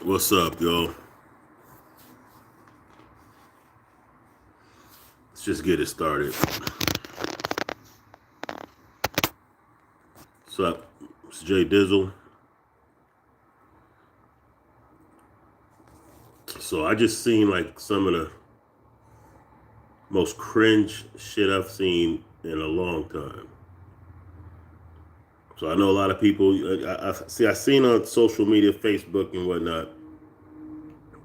What's up, y'all? Let's just get it started. What's up? It's Jay Dizzle. So I just seen like some of the most cringe shit I've seen in a long time. So I know a lot of people. I seen on social media, Facebook and whatnot,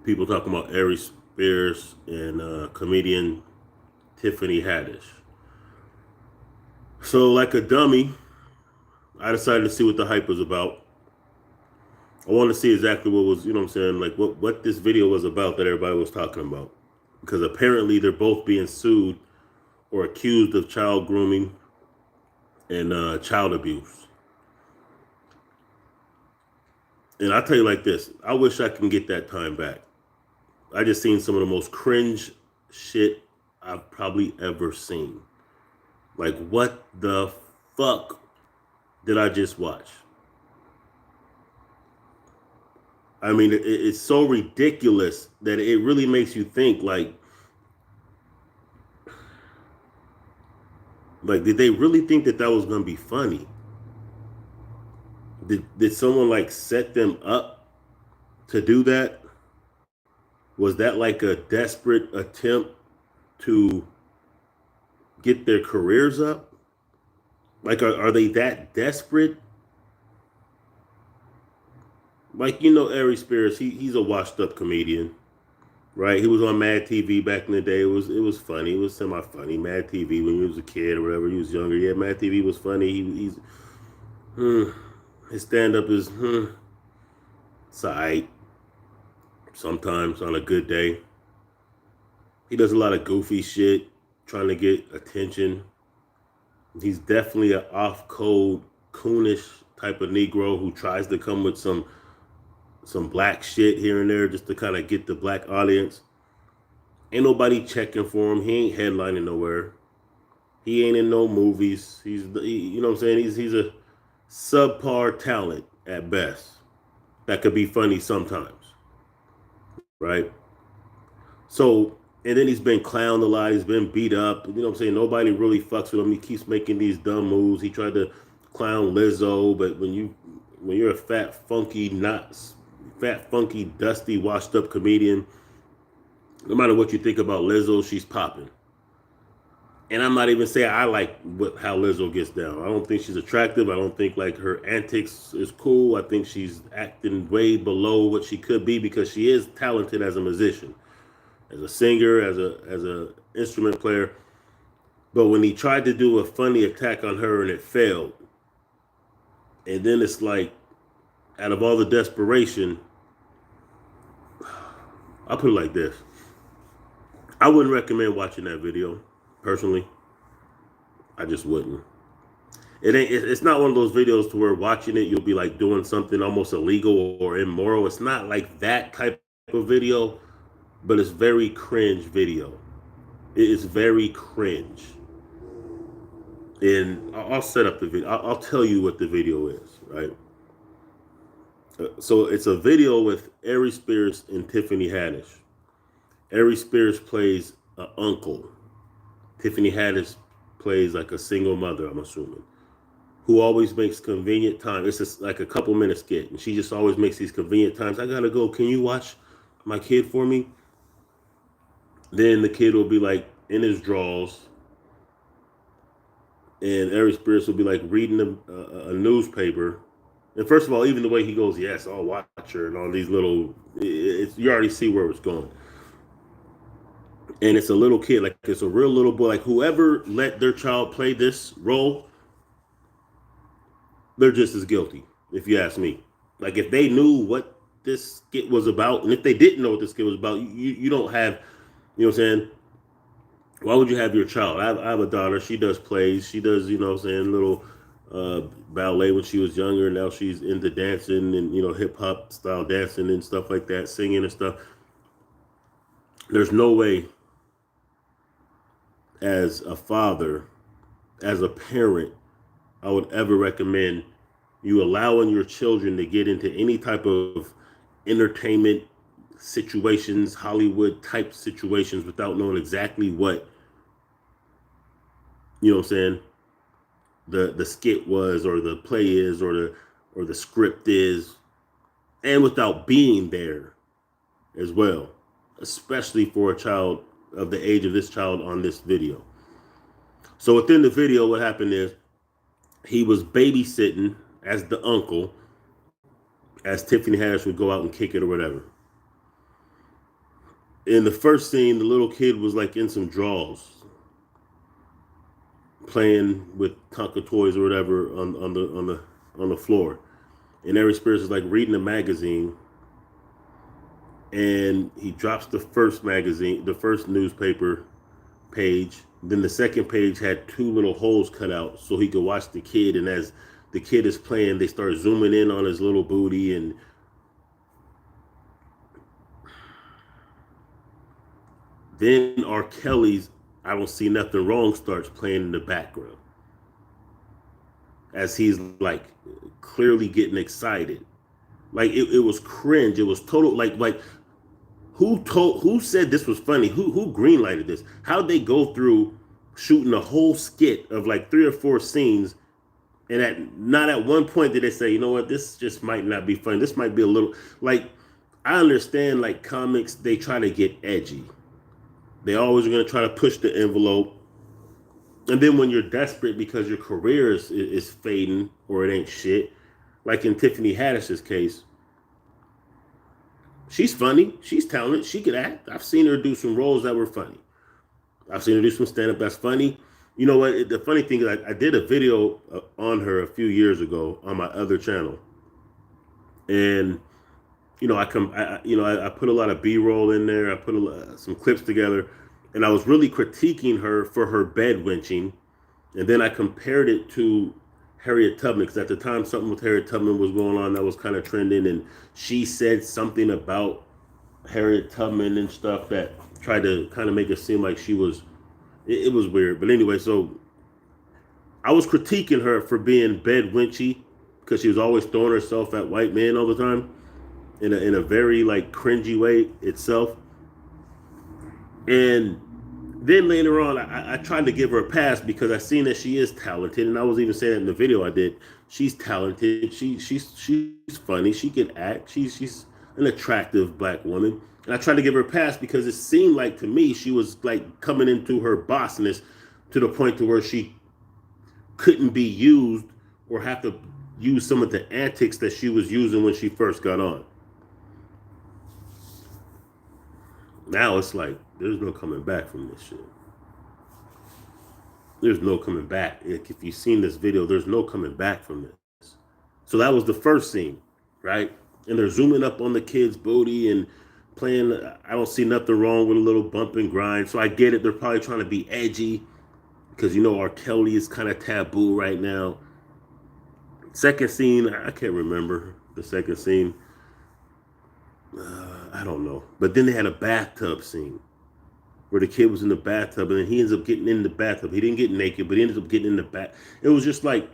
people talking about Aries Spears and comedian Tiffany Haddish. So like a dummy, I decided to see what the hype was about. I want to see exactly what was, what I'm saying, like what this video was about that everybody was talking about. Because apparently they're both being sued or accused of child grooming and child abuse. And I tell you like this, I wish I can get that time back. I just seen some of the most cringe shit I've probably ever seen. Like, what the fuck did I just watch? I mean, it's so ridiculous that it really makes you think, like, did they really think that that was going to be funny? Did someone like set them up to do that? Was that like a desperate attempt to get their careers up? Like, are they that desperate? Like, Aries Spears, he's a washed up comedian, right? He was on Mad TV back in the day. It was funny. It was semi funny. Mad TV when he was a kid or whatever. He was younger. Yeah, Mad TV was funny. Hmm, his stand up is it's alright. Sometimes on a good day, he does a lot of goofy shit, trying to get attention. He's definitely an off code, coonish type of Negro who tries to come with some black shit here and there just to kind of get the black audience. Ain't nobody checking for him. He ain't headlining nowhere. He ain't in no movies. You know what I'm saying? He's a subpar talent at best that could be funny sometimes, right? So, and then he's been clowned a lot. He's been beat up. You know what I'm saying? Nobody really fucks with him. He keeps making these dumb moves. He tried to clown Lizzo, but when you're a fat, funky, dusty, washed up comedian, no matter what you think about Lizzo, she's popping. And I'm not even saying I like how Lizzo gets down. I don't think she's attractive. I don't think like her antics is cool. I think she's acting way below what she could be because she is talented as a musician, as a singer, as a instrument player. But when he tried to do a funny attack on her and it failed, and then it's like, out of all the desperation, I'll put it like this: I wouldn't recommend watching that video personally. I just wouldn't. It ain't. It's not one of those videos to where watching it you'll be like doing something almost illegal or immoral. It's not like that type of video, but it's very cringe video. It is very cringe. And I'll set up the video. I'll tell you what the video is, right? So it's a video with Aries Spears and Tiffany Haddish. Aries Spears plays an uncle. Tiffany Haddish plays like a single mother, I'm assuming, who always makes convenient time. It's just like a couple minute skit, and she just always makes these convenient times. I gotta go. Can you watch my kid for me? Then the kid will be like in his drawers, and Aries Spears will be like reading a newspaper. And first of all, even the way he goes, yes, I'll watch her, and all these little, you already see where it's going. And it's a little kid, like it's a real little boy. Like whoever let their child play this role, they're just as guilty, if you ask me. Like if they knew what this skit was about, and if they didn't know what this skit was about, you don't have, you know what I'm saying? Why would you have your child? I have a daughter. She does plays. She does, you know what I'm saying, little ballet when she was younger. Now she's into dancing and, hip hop style dancing and stuff like that, singing and stuff. There's no way as a father, as a parent, I would ever recommend you allowing your children to get into any type of entertainment situations, Hollywood type situations, without knowing exactly what, you know what I'm saying, the skit was, or the play is, or the script is, and without being there as well, especially for a child of the age of this child on this video. So within the video, what happened is he was babysitting as the uncle, as Tiffany Haddish would go out and kick it or whatever. In the first scene, the little kid was like in some drawers, playing with Tonka toys or whatever on the floor. And Aries Spears is like reading a magazine, and he drops the first magazine, the first newspaper page. Then the second page had two little holes cut out so he could watch the kid. And as the kid is playing, they start zooming in on his little booty, and then R. Kelly's "I Don't See Nothing Wrong" starts playing in the background as he's like clearly getting excited. Like it was cringe. It was total like who said this was funny? Who greenlighted this? How'd they go through shooting a whole skit of like 3 or 4 scenes, and not at one point did they say, you know what, this just might not be funny. This might be a little like, I understand like comics, they try to get edgy. They always are going to try to push the envelope. And then when you're desperate because your career is fading or it ain't shit, like in Tiffany Haddish's case, she's funny. She's talented. She could act. I've seen her do some roles that were funny. I've seen her do some stand-up that's funny. You know what? The funny thing is I did a video on her a few years ago on my other channel. And, you know, I put a lot of B-roll in there. I put some clips together. And I was really critiquing her for her bed winching. And then I compared it to Harriet Tubman, because at the time something with Harriet Tubman was going on that was kind of trending. And she said something about Harriet Tubman and stuff that tried to kind of make it seem like she was, it was weird. But anyway, so I was critiquing her for being bed winchy, because she was always throwing herself at white men all the time in a very like cringy way itself. And then later on, I tried to give her a pass because I seen that she is talented, and I was even saying that in the video I did. She's talented. She's funny. She can act. She's an attractive black woman, and I tried to give her a pass because it seemed like to me she was like coming into her bossness to the point to where she couldn't be used or have to use some of the antics that she was using when she first got on. Now it's like there's no coming back from this shit. There's no coming back. If you've seen this video, there's no coming back from this. So that was the first scene, right? And they're zooming up on the kid's booty and playing I Don't See Nothing Wrong with a little bump and grind. So I get it. They're probably trying to be edgy because, you know, R. Kelly is kind of taboo right now. Second scene, I can't remember the second scene. I don't know. But then they had a bathtub scene where the kid was in the bathtub, and then he ends up getting in the bathtub. He didn't get naked, but he ended up getting in the bath. It was just like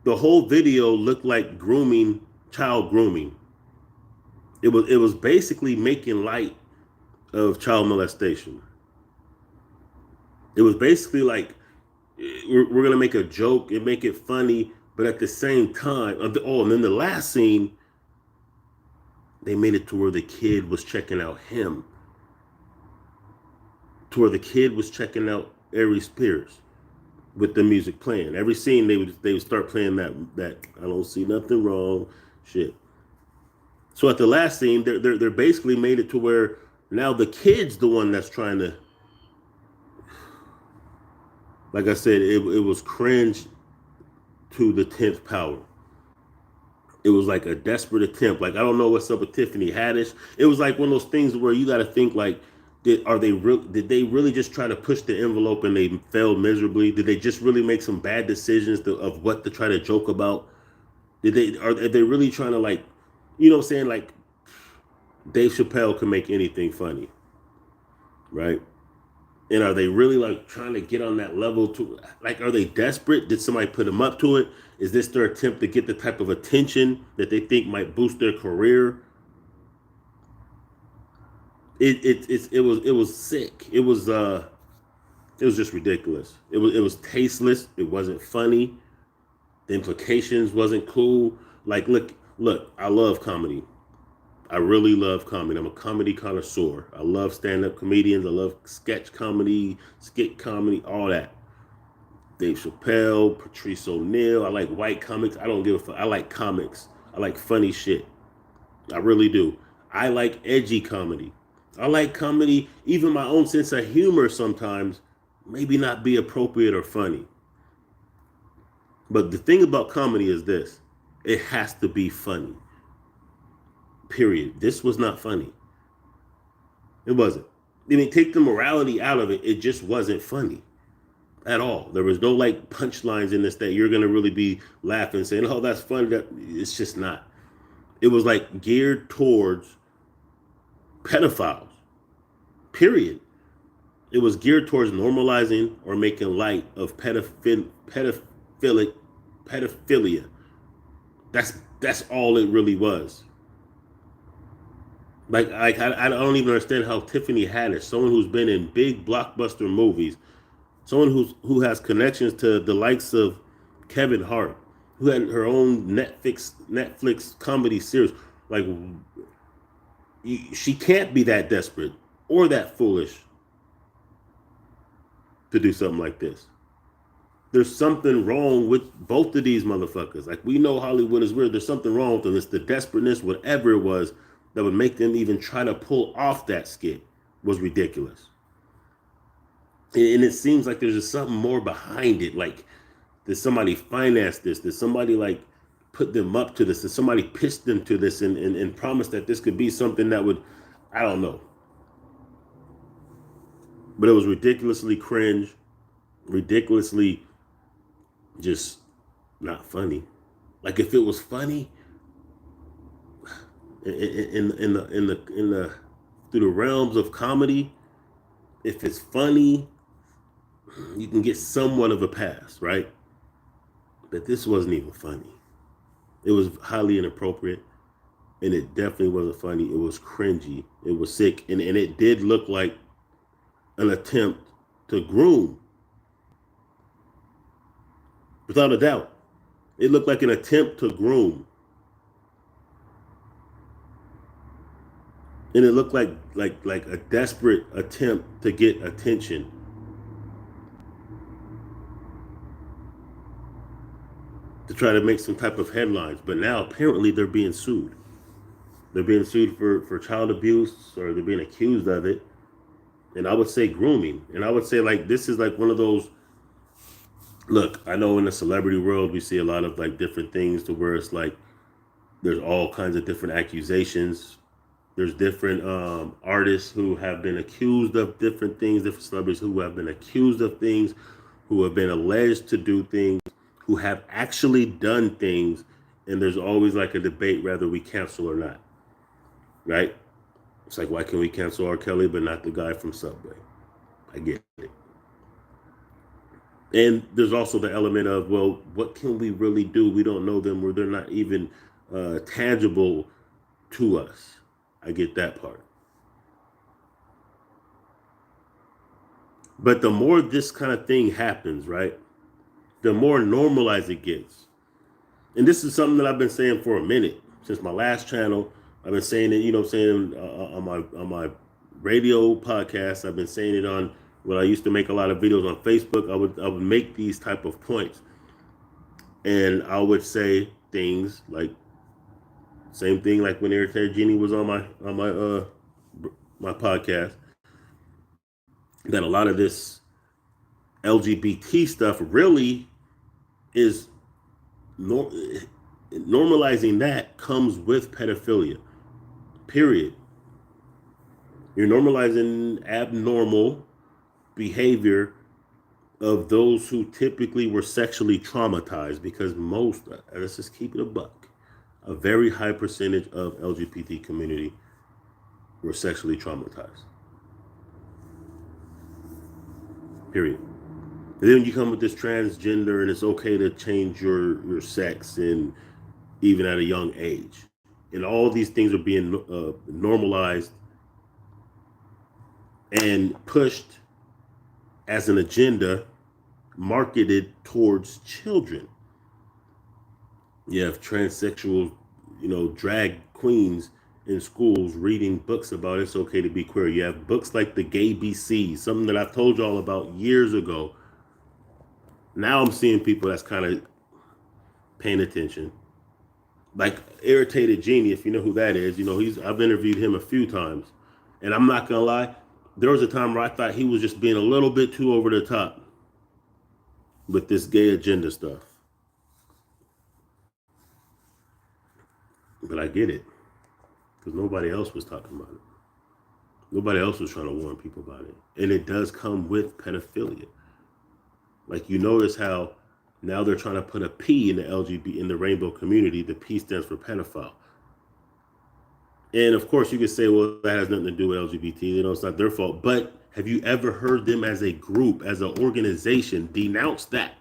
the whole video looked like grooming, child grooming. It was basically making light of child molestation. It was basically like we're going to make a joke and make it funny, but at the same time, and then the last scene, they made it to where the kid was checking out him. To where the kid was checking out Aries Spears with the music playing. Every scene they would start playing that I don't see nothing wrong shit. So at the last scene, they're basically made it to where now the kid's the one that's trying to, like I said, it was cringe to the 10th power. It was like a desperate attempt. Like, I don't know what's up with Tiffany Haddish. It was like one of those things where you got to think like, did they really just try to push the envelope and they failed miserably? Did they just really make some bad decisions of what to try to joke about? Are they really trying to, like, you know what I'm saying? Like, Dave Chappelle can make anything funny, right? And are they really like trying to get on that level to, like, are they desperate? Did somebody put them up to it? Is this their attempt to get the type of attention that they think might boost their career? It was sick. It was just ridiculous. It was tasteless. It wasn't funny. The implications wasn't cool. Like, look, I love comedy. I really love comedy. I'm a comedy connoisseur. I love stand-up comedians. I love sketch comedy, skit comedy, all that. Dave Chappelle, Patrice O'Neal. I like white comics. I don't give a fuck. I like comics. I like funny shit. I really do. I like edgy comedy. I like comedy, even my own sense of humor sometimes, maybe not be appropriate or funny. But the thing about comedy is this: it has to be funny. Period. This was not funny. It wasn't. I mean, take the morality out of it. It just wasn't funny at all. There was no like punchlines in this that you're gonna really be laughing, saying, "Oh, that's funny." That it's just not. It was like geared towards pedophiles. Period. It was geared towards normalizing or making light of pedophilia. That's all it really was. I don't even understand how Tiffany Haddish, someone who's been in big blockbuster movies, someone who has connections to the likes of Kevin Hart, who had her own Netflix comedy series, like she can't be that desperate or that foolish to do something like this. There's something wrong with both of these motherfuckers. Like, we know Hollywood is weird. There's something wrong with them. It's the desperateness, whatever it was, that would make them even try to pull off that skit was ridiculous. And it seems like there's just something more behind it. Like, did somebody finance this? Did somebody like put them up to this? Did somebody pitch them to this and promise that this could be something that would, I don't know. But it was ridiculously cringe, ridiculously just not funny. Like, if it was funny in the through the realms of comedy, if it's funny, you can get somewhat of a pass, right? But this wasn't even funny. It was highly inappropriate, and it definitely wasn't funny. It was cringy. It was sick, and it did look like an attempt to groom, without a doubt. It looked like an attempt to groom, and it looked like a desperate attempt to get attention, to try to make some type of headlines. But now apparently they're being sued. They're being sued for child abuse, or they're being accused of it. And I would say grooming. And I would say, like, this is like one of those. Look, I know in the celebrity world we see a lot of like different things to where it's like there's all kinds of different accusations. There's different artists who have been accused of different things, different celebrities who have been accused of things, who have been alleged to do things, who have actually done things, and there's always like a debate whether we cancel or not, right? It's like, why can we cancel R. Kelly but not the guy from Subway? I get it. And there's also the element of, well, what can we really do? We don't know them, or they're not even tangible to us. I get that part. But the more this kind of thing happens, right, the more normalized it gets. And this is something that I've been saying for a minute since my last channel. I've been saying it, what I'm saying, on my radio podcast. I've been saying it on when I used to make a lot of videos on Facebook. I would make these type of points, and I would say things like, same thing like when Eric Genie was on my podcast, that a lot of this LGBT stuff really is normalizing that comes with pedophilia. Period. You're normalizing abnormal behavior of those who typically were sexually traumatized, because most, let's just keep it a buck, a very high percentage of LGBT community were sexually traumatized. Period. And then you come with this transgender, and it's okay to change your sex, and even at a young age. And all these things are being normalized and pushed as an agenda marketed towards children. You have transsexual, drag queens in schools reading books about it's okay to be queer. You have books like The Gay BC, something that I've told y'all about years ago. Now I'm seeing people that's kind of paying attention. Like Irritated Genie, if you know who that is, I've interviewed him a few times. And I'm not gonna lie, there was a time where I thought he was just being a little bit too over the top with this gay agenda stuff. But I get it. Because nobody else was talking about it. Nobody else was trying to warn people about it. And it does come with pedophilia. Like, you notice how now they're trying to put a P in the LGBT, in the rainbow community. The P stands for pedophile. And of course, you could say, well, that has nothing to do with LGBT. It's not their fault. But have you ever heard them as a group, as an organization, denounce that?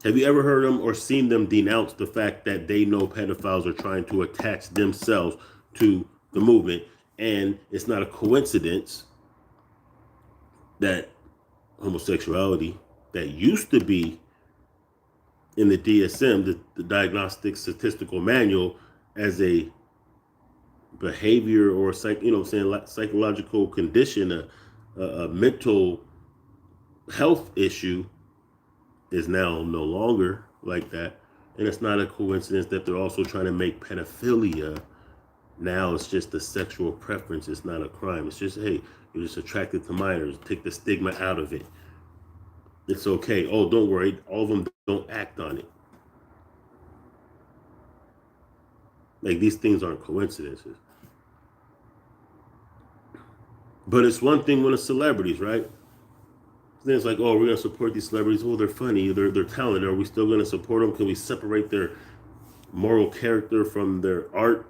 Have you ever heard them or seen them denounce the fact that they know pedophiles are trying to attach themselves to the movement? And it's not a coincidence that homosexuality that used to be in the DSM, the Diagnostic Statistical Manual, as a behavior or psychological condition, a mental health issue, is now no longer like that. And it's not a coincidence that they're also trying to make pedophilia. Now it's just a sexual preference. It's not a crime. It's just, hey, you're just attracted to minors. Take the stigma out of it. It's okay. Oh, don't worry. All of them don't act on it. Like, these things aren't coincidences. But it's one thing when it's celebrities, right? Then it's like, oh, we're going to support these celebrities. Oh, they're funny. They're talented. Are we still going to support them? Can we separate their moral character from their art?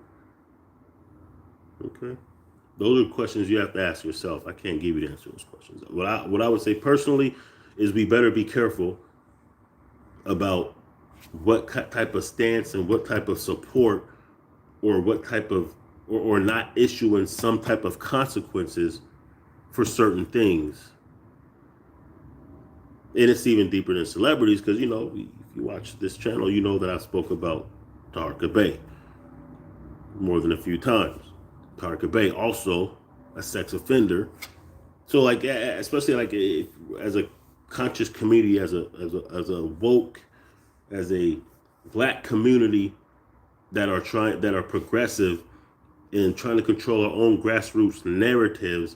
Okay. Those are questions you have to ask yourself. I can't give you the answer to those questions. What I would say personally is we better be careful about what type of stance and what type of support or what type of, or not issuing some type of consequences for certain things. And it's even deeper than celebrities because, if you watch this channel, you know that I spoke about Tarka Bay more than a few times. Tarka Bay, also a sex offender. So, like, especially like as a conscious community, as a woke, as a black community that are progressive and trying to control our own grassroots narratives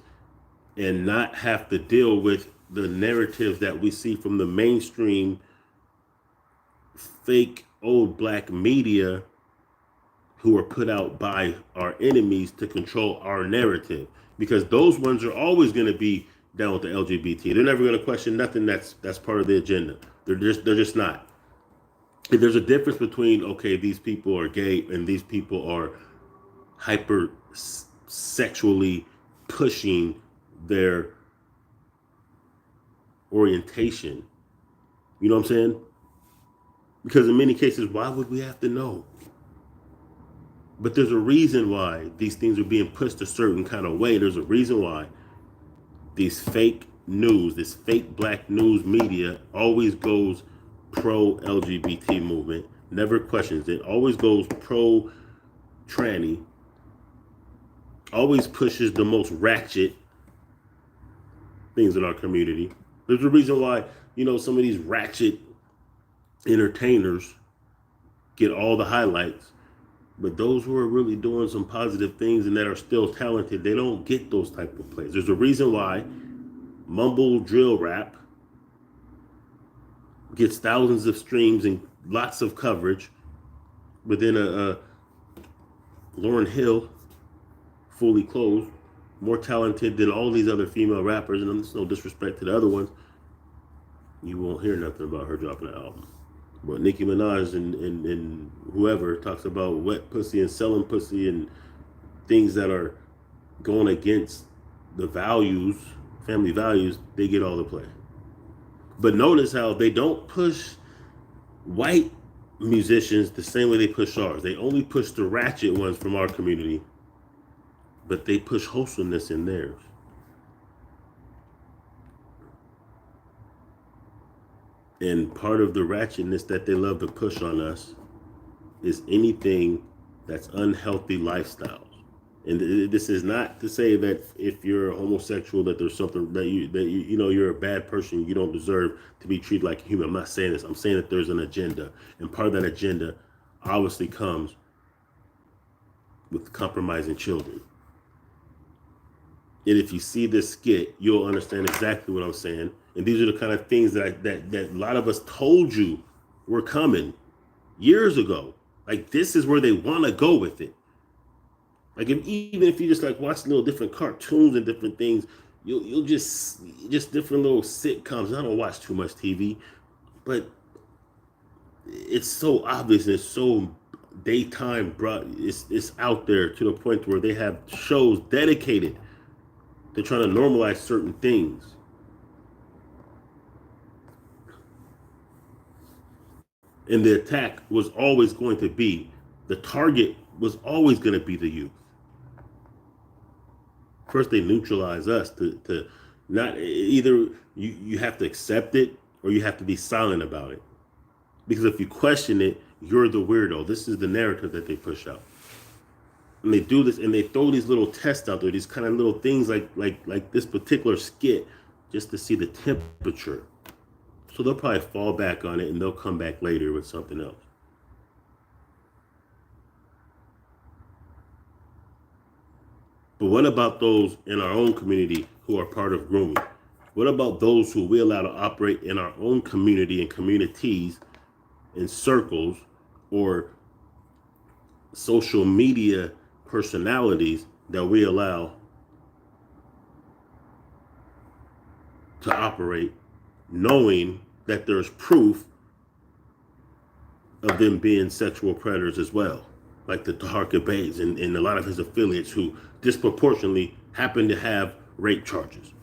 and not have to deal with the narratives that we see from the mainstream fake old black media who are put out by our enemies to control our narrative, because those ones are always going to be down with the LGBT. They're never going to question nothing that's part of the agenda. They're just not. If there's a difference between, okay, these people are gay and these people are hyper sexually pushing their orientation. You know what I'm saying? Because in many cases, why would we have to know? But there's a reason why these things are being pushed a certain kind of way. There's a reason why these fake news, this fake black news media always goes pro-LGBT movement, never questions it, always goes pro-tranny, always pushes the most ratchet things in our community. There's a reason why, some of these ratchet entertainers get all the highlights, but those who are really doing some positive things and that are still talented, they don't get those type of plays. There's a reason why mumble drill rap gets thousands of streams and lots of coverage, but then a Lauryn Hill, fully clothed, more talented than all these other female rappers, and there's no disrespect to the other ones, you won't hear nothing about her dropping an album. But Nicki Minaj and whoever talks about wet pussy and selling pussy and things that are going against the values, family values, they get all the play. But notice how they don't push white musicians the same way they push ours. They only push the ratchet ones from our community, but they push wholesomeness in theirs. And part of the ratchetness that they love to push on us is anything that's unhealthy lifestyles. And this is not to say that if you're homosexual that there's something that you're a bad person, you don't deserve to be treated like a human. I'm not saying this. I'm saying that there's an agenda, and part of that agenda obviously comes with compromising children. And if you see this skit, you'll understand exactly what I'm saying. And these are the kind of things that a lot of us told you were coming years ago. Like, this is where they want to go with it. Like, even if you just like watch little different cartoons and different things, you'll just different little sitcoms. I don't watch too much TV, but it's so obvious and it's so daytime brought. It's out there to the point where they have shows dedicated to trying to normalize certain things. And the attack was always going to be, the target was always going to be the youth. First, they neutralize us to not either you have to accept it or you have to be silent about it. Because if you question it, you're the weirdo. This is the narrative that they push out. And they do this and they throw these little tests out there, these kind of little things like this particular skit, just to see the temperature. So they'll probably fall back on it and they'll come back later with something else. But what about those in our own community who are part of grooming? What about those who we allow to operate in our own community and communities, in circles, or social media personalities that we allow to operate, knowing that there's proof of them being sexual predators as well, like the Taharka Bays and a lot of his affiliates who disproportionately happen to have rape charges.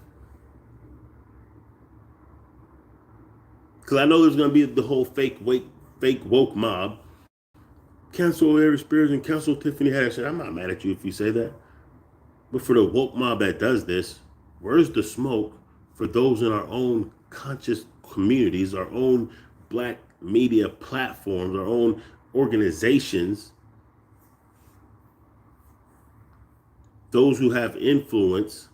Because I know there's going to be the whole fake woke mob. Cancel Aries Spears and cancel Tiffany Haddish. I'm not mad at you if you say that. But for the woke mob that does this, where's the smoke for those in our own conscious communities, our own black media platforms, our own organizations, those who have influence,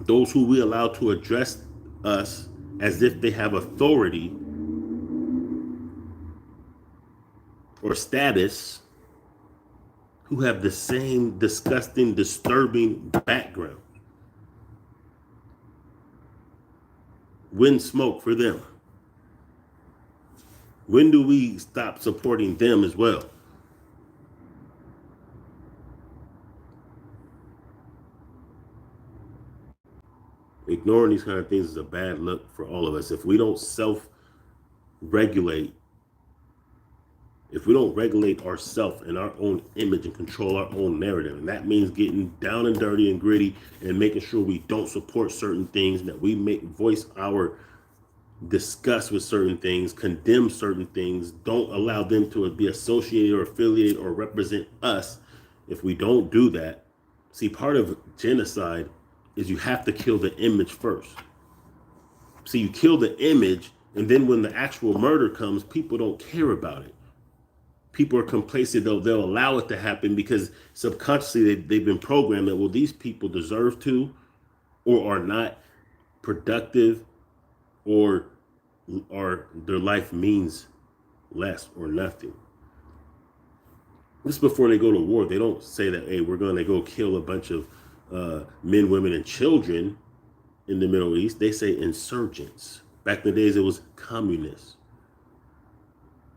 those who we allow to address us as if they have authority or status, who have the same disgusting, disturbing background? When smoke for them? When do we stop supporting them as well? Ignoring these kind of things is a bad look for all of us. If we don't self-regulate, if we don't regulate ourselves and our own image and control our own narrative, and that means getting down and dirty and gritty and making sure we don't support certain things, that we voice our disgust with certain things, condemn certain things, don't allow them to be associated or affiliated or represent us. If we don't do that, see, part of genocide is you have to kill the image first. See, you kill the image, and then when the actual murder comes, people don't care about it. People are complacent. They'll allow it to happen because subconsciously they've been programmed that, well, these people deserve to, or are not productive, or their life means less or nothing. This is before they go to war. They don't say that, hey, we're going to go kill a bunch of men, women, and children in the Middle East. They say insurgents. Back in the days, it was communists.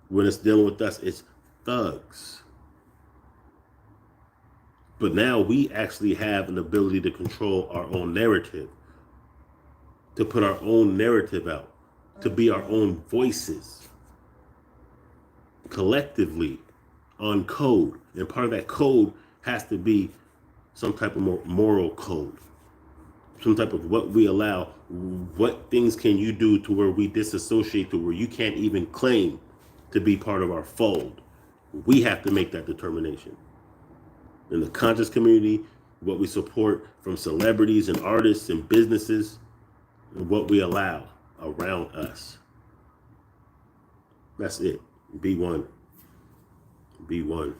When it's dealing with us, it's thugs. But now we actually have an ability to control our own narrative, to put our own narrative out, to be our own voices collectively on code. And part of that code has to be some type of moral code, some type of what we allow, what things can you do to where we disassociate, to where you can't even claim to be part of our fold. We have to make that determination. In the conscious community, what we support from celebrities and artists and businesses, and what we allow around us. That's it. Be one. Be one.